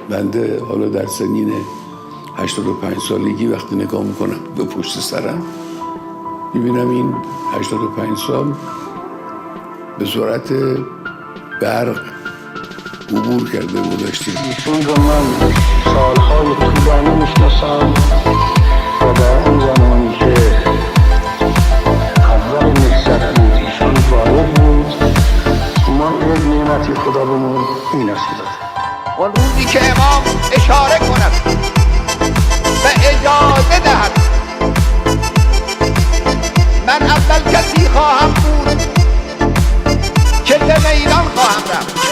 بنده حالا در سنین 85 سالگی وقتی نگاه میکنم به پشت سرم میبینم این 85 سال به سرعت برق عبور کرده گذشته. ایشون رو من سالهای طولانی میشناسم و در اون زمانی که اول نهضت بود ایشون وارد بود. ما یک نعمتی خدا بهمون این نصیب داد. اون روزی که امام اشاره کند و اجازه دهد من اول کسی خواهم بود که به میدان خواهم رفت.